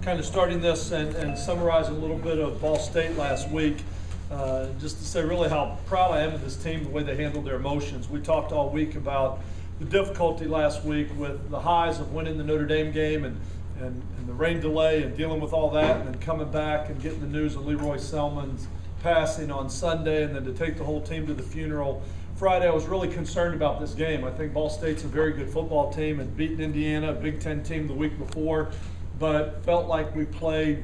kind of starting this and summarizing a little bit of Ball State last week. Just to say really how proud I am of this team, the way they handled their emotions. We talked all week about the difficulty last week with the highs of winning the Notre Dame game and the rain delay and dealing with all that, and then coming back and getting the news of Leroy Selman's passing on Sunday, and then to take the whole team to the funeral Friday. I was really concerned about this game. I think Ball State's a very good football team and beaten Indiana, a Big Ten team, the week before, but felt like we played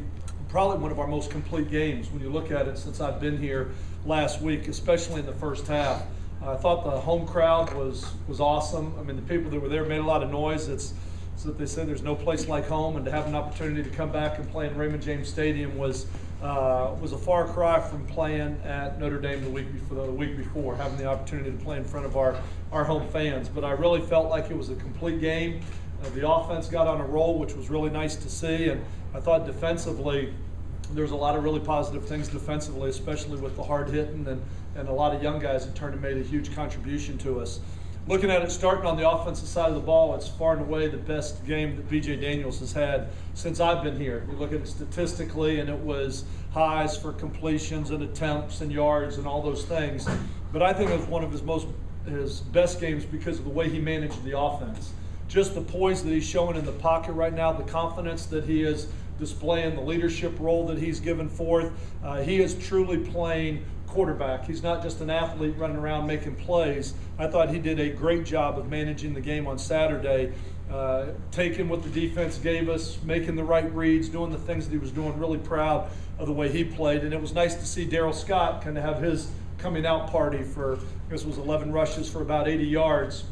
probably one of our most complete games when you look at it since I've been here last week, especially in the first half. I thought the home crowd was awesome. I mean, the people that were there made a lot of noise. It's that they said there's no place like home, and to have an opportunity to come back and play in Raymond James Stadium was a far cry from playing at Notre Dame the week before, having the opportunity to play in front of our home fans. But I really felt like it was a complete game. The offense got on a roll, which was really nice to see, and I thought defensively there was a lot of really positive things defensively, especially with the hard hitting and a lot of young guys that turned and made a huge contribution to us. Looking at it, starting on the offensive side of the ball, it's far and away the best game that B.J. Daniels has had since I've been here. You look at it statistically, and it was highs for completions and attempts and yards and all those things. But I think it was one of his best games because of the way he managed the offense. Just the poise that he's showing in the pocket right now, the confidence that he is displaying, the leadership role that he's given forth. He is truly playing quarterback. He's not just an athlete running around making plays. I thought he did a great job of managing the game on Saturday, taking what the defense gave us, making the right reads, doing the things that he was doing. Really proud of the way he played. And it was nice to see Darryl Scott kind of have his coming out party for, I guess it was 11 rushes for about 80 yards.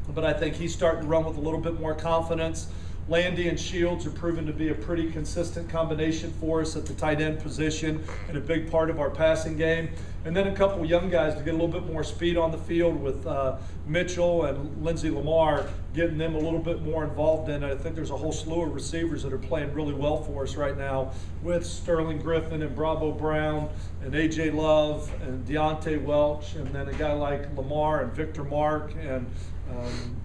But I think he's starting to run with a little bit more confidence. Landy and Shields have proven to be a pretty consistent combination for us at the tight end position and a big part of our passing game. And then a couple of young guys to get a little bit more speed on the field with Mitchell and Lindsey Lamar, getting them a little bit more involved in it. I think there's a whole slew of receivers that are playing really well for us right now with Sterling Griffin and Bravo Brown and A.J. Love and Deontay Welch, and then a guy like Lamar and Victor Mark and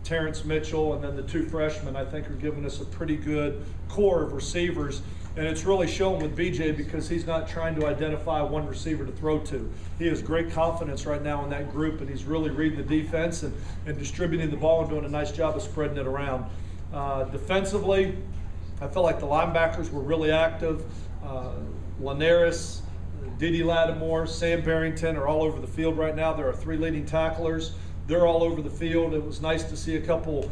Terrence Mitchell, and then the two freshmen, I think, are giving us a pretty good core of receivers. And it's really shown with BJ because he's not trying to identify one receiver to throw to. He has great confidence right now in that group, and he's really reading the defense and distributing the ball and doing a nice job of spreading it around. Defensively, I felt like the linebackers were really active. Linares, Dede Lattimore, Sam Barrington are all over the field right now. There are three leading tacklers. They're all over the field. It was nice to see a couple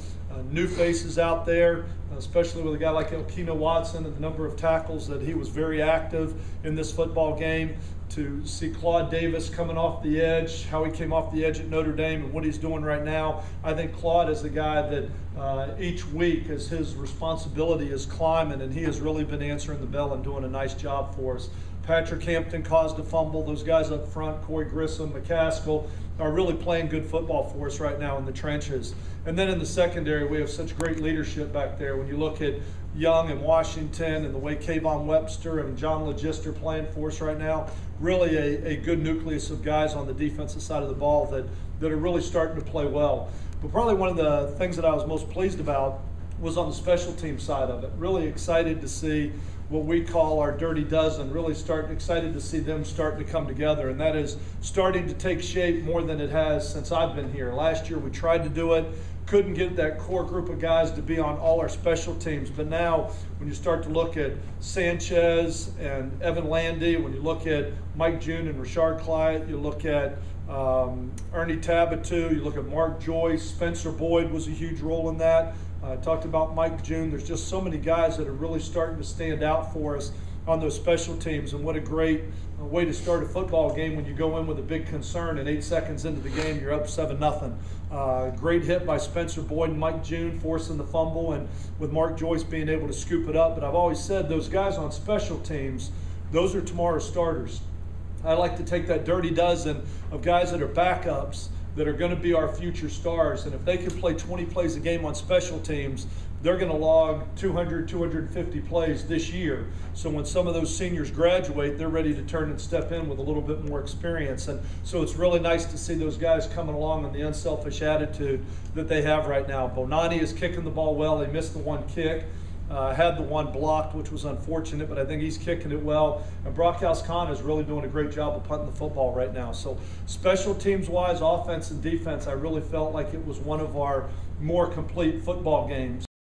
new faces out there, especially with a guy like Elkino Watson and the number of tackles that he was very active in this football game. To see Claude Davis coming off the edge, how he came off the edge at Notre Dame and what he's doing right now. I think Claude is a guy that each week as his responsibility is climbing, and he has really been answering the bell and doing a nice job for us. Patrick Hampton caused a fumble. Those guys up front, Corey Grissom, McCaskill, are really playing good football for us right now in the trenches. And then in the secondary, we have such great leadership back there. When you look at Young and Washington and the way Kayvon Webster and John Legister playing for us right now, really a good nucleus of guys on the defensive side of the ball that are really starting to play well. But probably one of the things that I was most pleased about was on the special team side of it. Really excited to see what we call our dirty dozen, really excited to see them starting to come together, and that is starting to take shape more than it has since I've been here. Last year we tried to do it, couldn't get that core group of guys to be on all our special teams, but now when you start to look at Sanchez and Evan Landy, when you look at Mike June and Rashard Clyde, you look at Ernie Tabatu, you look at Mark Joyce, Spencer Boyd was a huge role in that. I talked about Mike June. There's just so many guys that are really starting to stand out for us on those special teams, and what a great way to start a football game when you go in with a big concern and 8 seconds into the game you're up 7-0. Great hit by Spencer Boyd and Mike June forcing the fumble, and with Mark Joyce being able to scoop it up. But I've always said those guys on special teams, those are tomorrow's starters. I like to take that dirty dozen of guys that are backups that are going to be our future stars. And if they can play 20 plays a game on special teams, they're going to log 200, 250 plays this year. So when some of those seniors graduate, they're ready to turn and step in with a little bit more experience. And so it's really nice to see those guys coming along in the unselfish attitude that they have right now. Bonani is kicking the ball well. He missed the one kick. Had the one blocked, which was unfortunate, but I think he's kicking it well. And Brockhouse Khan is really doing a great job of punting the football right now. So special teams wise, offense and defense, I really felt like it was one of our more complete football games.